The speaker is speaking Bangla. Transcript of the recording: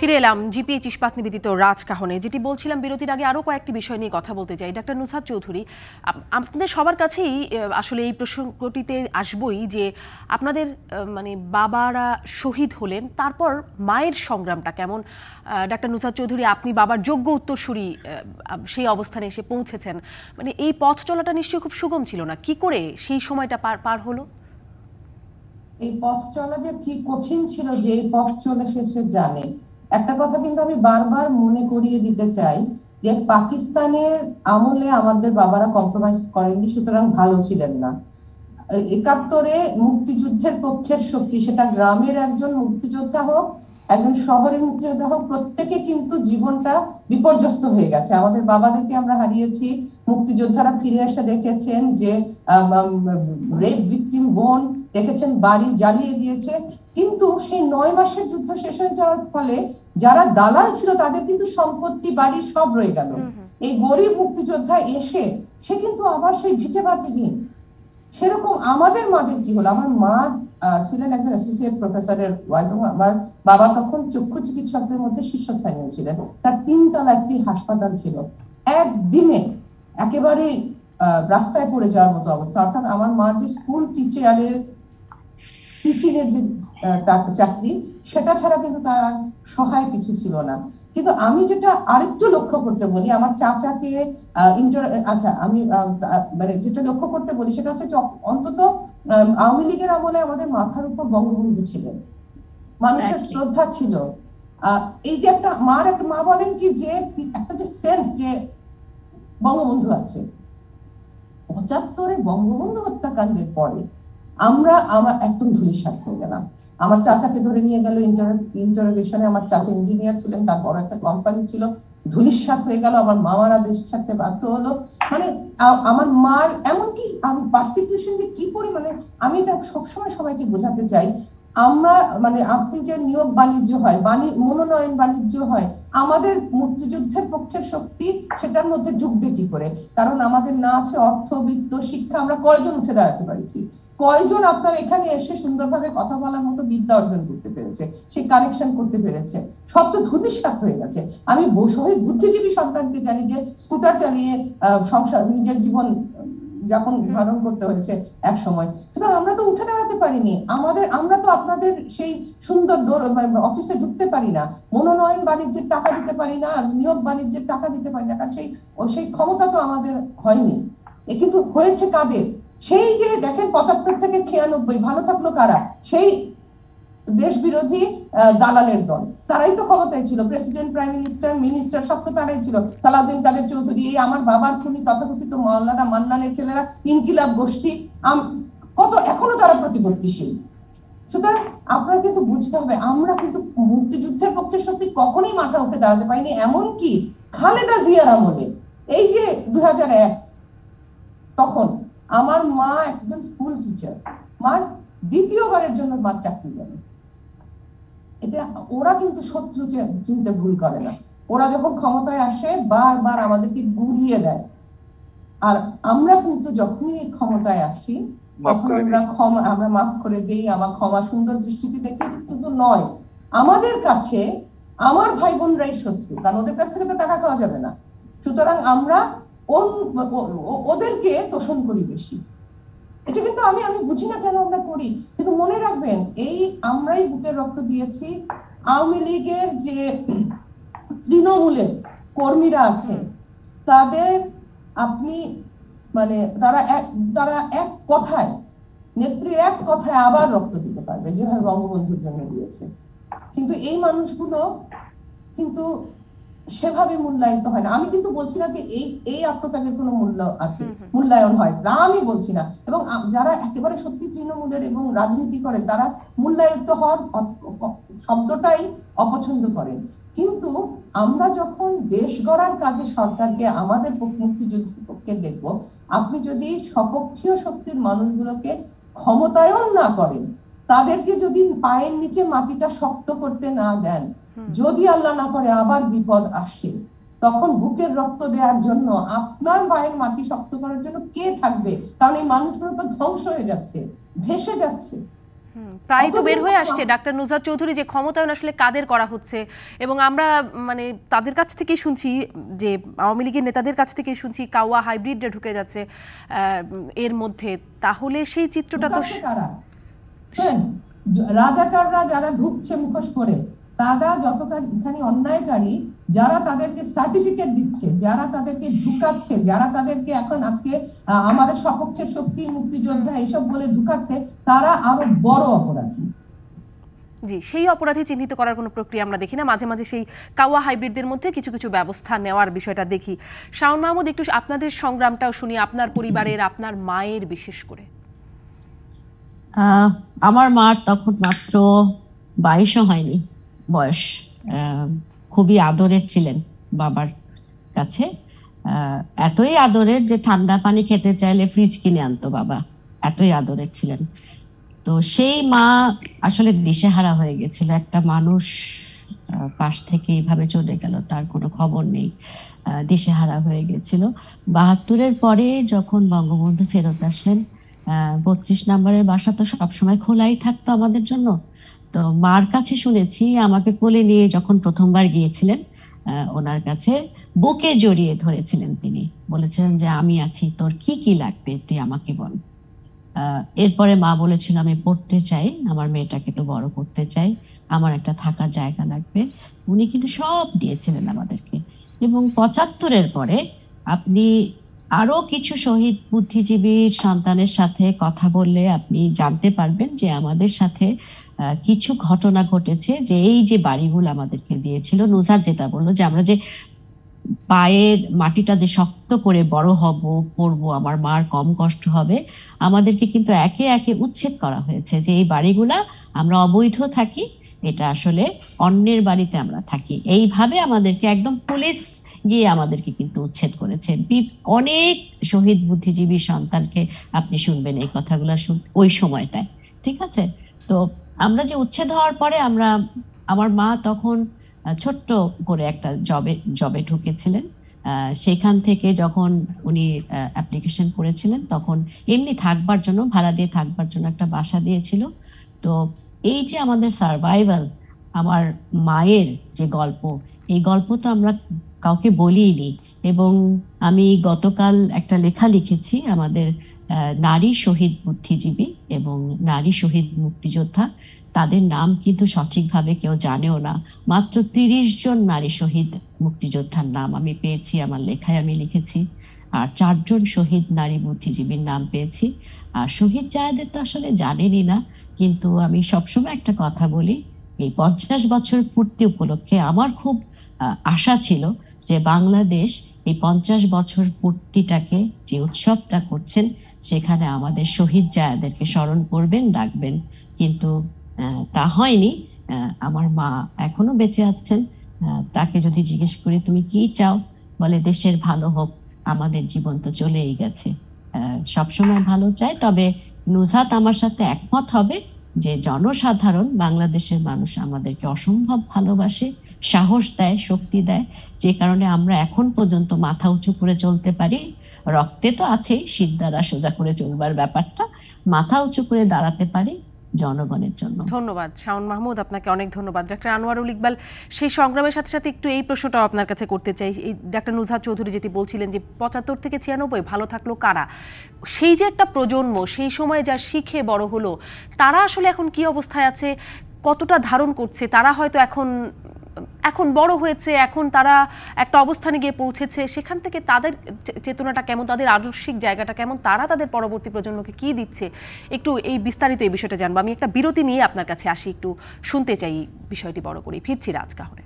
ফিরে এলাম জিপিএইচ ইস্পাত নিবেদিত রাজকাহনে। যেটি বলছিলাম, বিরতির আগে আরও কয়েকটি বিষয় নিয়ে কথা বলতে চাই। ডাক্তার নুসহাত চৌধুরী, আপনাদের সবার কাছেই আসলে এই প্রসঙ্গটিতে আসবই যে আপনাদের বাবারা শহীদ হলেন, তারপর মায়ের সংগ্রামটা কেমন? ডাক্তার নুসহাত চৌধুরী, আপনি বাবার যোগ্য উত্তরসূরি, সেই অবস্থানে এসে পৌঁছেছেন। এই পথ চলাটা নিশ্চয়ই খুব সুগম ছিল না। কি করে সেই সময়টা পার হলো? এই পথ চলা যে কি কঠিন ছিল, যে এই পথ চলে সে জানে। একটা কথা কিন্তু আমি বারবার মনে করিয়ে দিতে চাই যে পাকিস্তানের আমলে আমাদের বাবারা কম্প্রোমাইজ করেননি, সুতরাং ভালো ছিলেন না। ৭১-এ মুক্তিযুদ্ধের পক্ষের শক্তি, সেটা গ্রামের একজন মুক্তিযোদ্ধা হোক, একজন শহরের মুক্তিযোদ্ধা হোক, প্রত্যেকে কিন্তু জীবনটা বিপর্যস্ত হয়ে গেছে। আমাদের বাবাদেরকে আমরা হারিয়েছি। মুক্তিযোদ্ধারা ফিরে এসে দেখেছেন যে রেপ ভিকটিম বোন, দেখেছেন বাড়ি জ্বালিয়ে দিয়েছে। কিন্তু সেই ৯ মাসের যুদ্ধ শেষ হয়ে যাওয়ার ফলে যারা দালাল ছিল তাদের কিন্তু সম্পত্তি বাড়ি সব রয়ে গেল। এই গরিব মুক্তিযোদ্ধা এসে সে কিন্তু আবার সেই ভিটে মাটিহীন। সেরকম আমাদের মাদের কি হলো? আমার মা ছিলেন একজন অ্যাসোসিয়েট প্রফেসরের ওয়াইফ। আমার বাবা তখন চক্ষু চিকিৎসকদের মধ্যে শীর্ষস্থানীয় ছিলেন। তার ৩ তলা একটি হাসপাতাল ছিল। একদিনে একেবারে রাস্তায় পড়ে যাওয়ার মতো অবস্থা। অর্থাৎ আমার মার যে স্কুল টিচিংয়ের যে চাকরি, সেটা ছাড়া কিন্তু তার সহায় কিছু ছিল না। কিন্তু আমি যেটা আরেকটু লক্ষ্য করতে বলি, আমার চাচাকে আমি যেটা লক্ষ্য করতে বলি সেটা হচ্ছে অন্তত আওয়ামী লীগের আমলে আমাদের মাথার উপর বঙ্গবন্ধু ছিলেন, মানুষের শ্রদ্ধা ছিল। এই যে একটা মা বলেন কি যে একটা যে সেন্স যে বঙ্গবন্ধু আছে। ৭৫-এ বঙ্গবন্ধু হত্যাকাণ্ডের পরে আমরা একদম ধূলিসাৎ হয়ে গেলাম। আমার চাচাকে ধরে নিয়ে গেল ইন্টারোগেশনে। আমার চাচা ইঞ্জিনিয়ার ছিলেন, তার বড় একটা কোম্পানি ছিল, ধূলিসাৎ হয়ে গেল। আমার মামারা দেশ ছাড়তে বাধ্য হলো। আমার মার এমনকি পারসিকিউশন যে কি পরিমাণে, আমি এটা সবসময় সবাইকে বোঝাতে চাই। আমরা আপনি যে নিয়োগ বাণিজ্য হয়, মনোনয়ন বাণিজ্য হয়, আমাদের মুক্তিযুদ্ধের পক্ষের শক্তি সেটার মধ্যে ঢুকবে কি করে? কারণ আমাদের না আছে অর্থ, বিত্ত, শিক্ষা। আমরা কয়জন উঠে দাঁড়াতে পারছি? কয়জন আপনার এখানে এসে সুন্দরভাবে কথা বলার মতো বিদ্যা অর্জন করতে পেরেছে, সেই কানেকশন করতে পেরেছে? সব তো ধূলিসাৎ হয়ে গেছে। আমি শহীদ বুদ্ধিজীবী সন্তানকে জানি যে স্কুটার চালিয়ে সংসার, নিজের জীবন যাপন ধারণ করতে হয়েছে এক সময়। সুতরাং আমরা তো উঠে দাঁড়াতে পারিনি। আমরা তো আপনাদের সেই সুন্দর অফিসে ঢুকতে পারি না, মনোনয়ন বাণিজ্যের টাকা দিতে পারি না, নিয়োগ বাণিজ্যের টাকা দিতে পারি না, কারণ সেই ক্ষমতা তো আমাদের হয়নি। কিন্তু হয়েছে কাদের? সেই যে দেখেন ৭৫ থেকে ৯৬ ভালো থাকলো কারা? সেই দেশ বিরোধী দালালের দল, তারাই তো ক্ষমতায় ছিল। প্রেসিডেন্ট, প্রাইম মিনিস্টার, মিনিস্টার সব তো তারাই ছিল। সালাউদ্দিন কাদের চৌধুরী, এই আমার বাবার খুনি তথাকথিত মাওলানা মান্নানের ছেলেরা, ইনকিলাব গোষ্ঠী, কত এখনো তারা প্রতিপত্তিশীল। সুতরাং আপনাকে কিন্তু বুঝতে হবে, আমরা কিন্তু মুক্তিযুদ্ধের পক্ষে সত্যি কখনোই মাথা উঠে দাঁড়াতে পারিনি। এমনকি খালেদা জিয়ার আমলে, এই যে ২০০১, তখন আমার মা একজন স্কুল টিচার, মার দ্বিতীয়বারের জন্য মার চাকরি গেল। এটা ওরা কিন্তু শত্রু চিনতে ভুল করে না। ওরা যখন ক্ষমতায় আসে বারবার আমাদেরকে গুড়িয়ে দেয়। আর আমরা কিন্তু যখনই ক্ষমতায় আসি তখন আমরা মাফ করে দিই। আমার ক্ষমা সুন্দর দৃষ্টিতে দেখে শুধু নয়, আমাদের কাছে আমার ভাই বোনরাই শত্রু, কারণ ওদের কাছ থেকে তো টাকা খাওয়া যাবে না। সুতরাং আমরা ওদেরকে তোষণ করি বেশি। এটা কিন্তু আমি বুঝি না কেন আমরা করি। কিন্তু মনে রাখবেন, এই আমরাই বুকের রক্ত দিয়েছি। আওয়ামী লীগের যে তৃণমূলের কর্মীরা আছে, তাদের আপনি তারা এক কথায়, নেত্রীর এক কথায় আবার রক্ত দিতে পারবে, যেভাবে বঙ্গবন্ধুর জন্য দিয়েছে। কিন্তু এই মানুষগুলো কিন্তু সেভাবে মূল্যায়িত হয় না। আমি কিন্তু বলছি না যে এই আত্মত্যাগের কোনো মূল্য আছে, মূল্যায়ন হয়, তা আমি বলছি না। এবং যারা একেবারে সত্যি তৃণমূলের এবং রাজনীতি করে, তারা মূল্যায়িত হওয়ার শব্দটাই অপছন্দ করেন। কিন্তু আমরা যখন দেশ গড়ার কাজে সরকারকে আমাদের মুক্তিযুদ্ধের পক্ষে দেখবো, আপনি যদি স্বপক্ষীয় শক্তির মানুষগুলোকে ক্ষমতায়ন না করেন, তাদেরকে যদি পায়ের নিচে মাটিটা শক্ত করতে না দেন, যদি আল্লাহ না করে আবার বিপদ আসে, তখন বুকের রক্ত দেওয়ার জন্য, আপনার পায়ের মাটি শক্ত করার জন্য কে থাকবে? কারণ এই মানুষগুলো তো ধ্বংস হয়ে যাচ্ছে, ভেসে যাচ্ছে। প্রায় তো বের হয়ে আসছে ডাক্তার নুসরাত চৌধুরী যে ক্ষমতায়ন আসলে কাদের করা হচ্ছে, এবং আমরা মানে তাদের কাছ থেকেই শুনছি, যে আওয়ামী লীগের নেতাদের কাছ থেকেই শুনছি কাওয়া হাইব্রিডে ঢুকে যাচ্ছে এর মধ্যে। তাহলে সেই চিত্রটা তো রাজাকাররা যারা ঢুকছে মুখোশ পরে, তারা যতখানি অন্যায়কারী, যারা তাদেরকে সার্টিফিকেট দিচ্ছে, যারা তাদেরকে ঢুকাচ্ছে, যারা তাদেরকে এখন আজকে আমাদের সপক্ষের শক্তি, মুক্তিযোদ্ধা এইসব বলে ঢুকাচ্ছে, তারা আরো বড় অপরাধী। জি, সেই অপরাধী চিহ্নিত করার কোনো প্রক্রিয়া আমরা দেখি না। মাঝে মাঝে সেই কাওয়া হাইব্রিডদের মধ্যে কিছু কিছু ব্যবস্থা নেওয়ার বিষয়টা দেখি। শাওন মাহমুদ, একটু আপনাদের সংগ্রামটাও শুনি, আপনার পরিবারের, আপনার মায়ের বিশেষ করে। আমার মার তখন মাত্র 22ও হয়নি বয়স। খুবই আদরের ছিলেন বাবার কাছে, এতই আদরের যে ঠান্ডা পানি খেতে চাইলে ফ্রিজ কিনে আনতো বাবা, এতই আদরের ছিলেন। তো সেই মা আসলে দিশেহারা হয়ে গেছিল। একটা মানুষ পাশ থেকে এইভাবে চলে গেল, তার কোনো খবর নেই, দিশেহারা হয়ে গেছিল। 72-এর পরে যখন বঙ্গবন্ধু ফেরত আসলেন, 32 নম্বরের বাসা তো সবসময় খোলাই থাকতো আমাদের জন্য। তো মার কাছে শুনেছি, আমাকে কোলে নিয়ে যখন প্রথমবার গিয়েছিলেন ওনার কাছে, বুকে জড়িয়ে ধরেছিলেন তিনি, বলেছিলেন যে আমি আছি, তোর কি কি লাগবে তুই আমাকে বল। এরপরে মা বলেছিল আমি পড়তে চাই, আমার মেয়েটাকে তো বড় করতে চাই, আমার একটা থাকার জায়গা লাগবে। উনি কিন্তু সব দিয়েছিলেন আমাদেরকে। এবং 75-এর পরে আপনি আরো কিছু শহীদ বুদ্ধিজীবীর সন্তানের সাথে কথা বললে আপনি জানতে পারবেন যে আমাদের সাথে কিছু ঘটনা ঘটেছে, যে এই যে বাড়িগুলো আমাদেরকে দিয়েছিল, নুসরাত যেটা বললো যে আমরা যে পায়ের মাটিটা যে শক্ত করে বড় হব, পড়বো, আমার মার কম কষ্ট হবে, আমাদেরকে কিন্তু একে একে উচ্ছেদ করা হয়েছে। যে এই বাড়িগুলা আমরা অবৈধ থাকি, এটা আসলে অন্যের বাড়িতে আমরা থাকি, এইভাবে আমাদেরকে একদম পুলিশ গিয়ে আমাদেরকে কিন্তু উচ্ছেদ করেছে। অনেক শহীদ বুদ্ধিজীবী সন্তানকে আপনি শুনবেন এই কথাগুলো ওই সময়টায়, ঠিক আছে? তো আমরা যে উচ্ছেদ হওয়ার পরে আমার মা তখন ছোট্ট করে একটা জবে ঢুকেছিলেন। সেখান থেকে যখন উনি অ্যাপ্লিকেশন করেছিলেন, তখন এমনি থাকবার জন্য, ভাড়া দিয়ে থাকবার জন্য একটা বাসা দিয়েছিল। তো এই যে আমাদের সার্ভাইভাল, আমার মায়ের যে গল্প, এই গল্প তো আমরা কাউকে বলিনি। এবং আমি গতকাল একটা লেখা লিখেছি, আমাদের নারী শহীদ বুদ্ধিজীবী এবং নারী শহীদ মুক্তিযোদ্ধা, তাদের নাম কিন্তু সঠিকভাবে কেউ জানেও না। মাত্র 30 জন নারী শহীদ মুক্তিযোদ্ধার নাম আমি পেয়েছি, আমার লেখায় আমি লিখেছি। আর 4 জন শহীদ নারী বুদ্ধিজীবীর নাম পেয়েছি। আর শহীদ জায়েদের তো আসলে জানেনই না, কিন্তু আমি সবসময় একটা কথা বলি, এই 50 বছর পূর্তি উপলক্ষে আমার খুব আশা ছিল যে বাংলাদেশ এই 50 বছর পূর্তিটাকে, যে উৎসবটা করছেন, সেখানে আমাদের শহীদ জায়েদেরকে স্মরণ করবেন, ডাকবেন। কিন্তু তা হয়নি। আমার মা এখনো বেঁচে আছেন, তাকে যদি জিজ্ঞেস করি তুমি কি চাও, বলে দেশের ভালো হোক, আমাদের জীবন তো চলেই গেছে। সবসময় ভালো চাই। তবে নুসরাত আমার সাথে একমত হবে যে জনসাধারণ, বাংলাদেশের মানুষ আমাদেরকে অসম্ভব ভালোবাসে, সাহস দেয়, শক্তি দেয়, যে কারণে আমরা এখন পর্যন্ত মাথা উঁচু করে চলতে পারি। রক্তে তো আছেই সিদ্ধারা সোজা করে চলবার ব্যাপারটা, মাথা উঁচু করে দাঁড়াতে পারি জনগণের জন্য। ধন্যবাদ শাওন মাহমুদ, আপনাকে অনেক ধন্যবাদ। ডাক্তার আনোয়ারুল ইকবাল, সেই সংগ্রামের সাথে সাথে একটু এই প্রশ্নটাও আপনার কাছে করতে চাই। এই ডাক্তার নুসরাত চৌধুরী যেটি বলছিলেন যে 75 থেকে 96 ভালো থাকলো কারা, সেই যে একটা প্রজন্ম, সেই সময় যা শিখে বড় হলো, তারা আসলে এখন কি অবস্থায় আছে, কতটা ধারণ করছে, তারা হয়তো এখন বড় হয়েছে, এখন তারা একটা অবস্থানে গিয়ে পৌঁছেছে, সেখান থেকে তাদের চেতনাটা কেমন, তাদের আদর্শিক জায়গাটা কেমন, তারা তাদের পরবর্তী প্রজন্মকে কি দিচ্ছে, একটু এই বিস্তারিত এই বিষয়টা জানবো। আমি একটা বিরতি নিয়ে আপনার কাছে আসি, একটু শুনতে চাই বিষয়টি বড় করে। ফিরছি রাজকাহনে।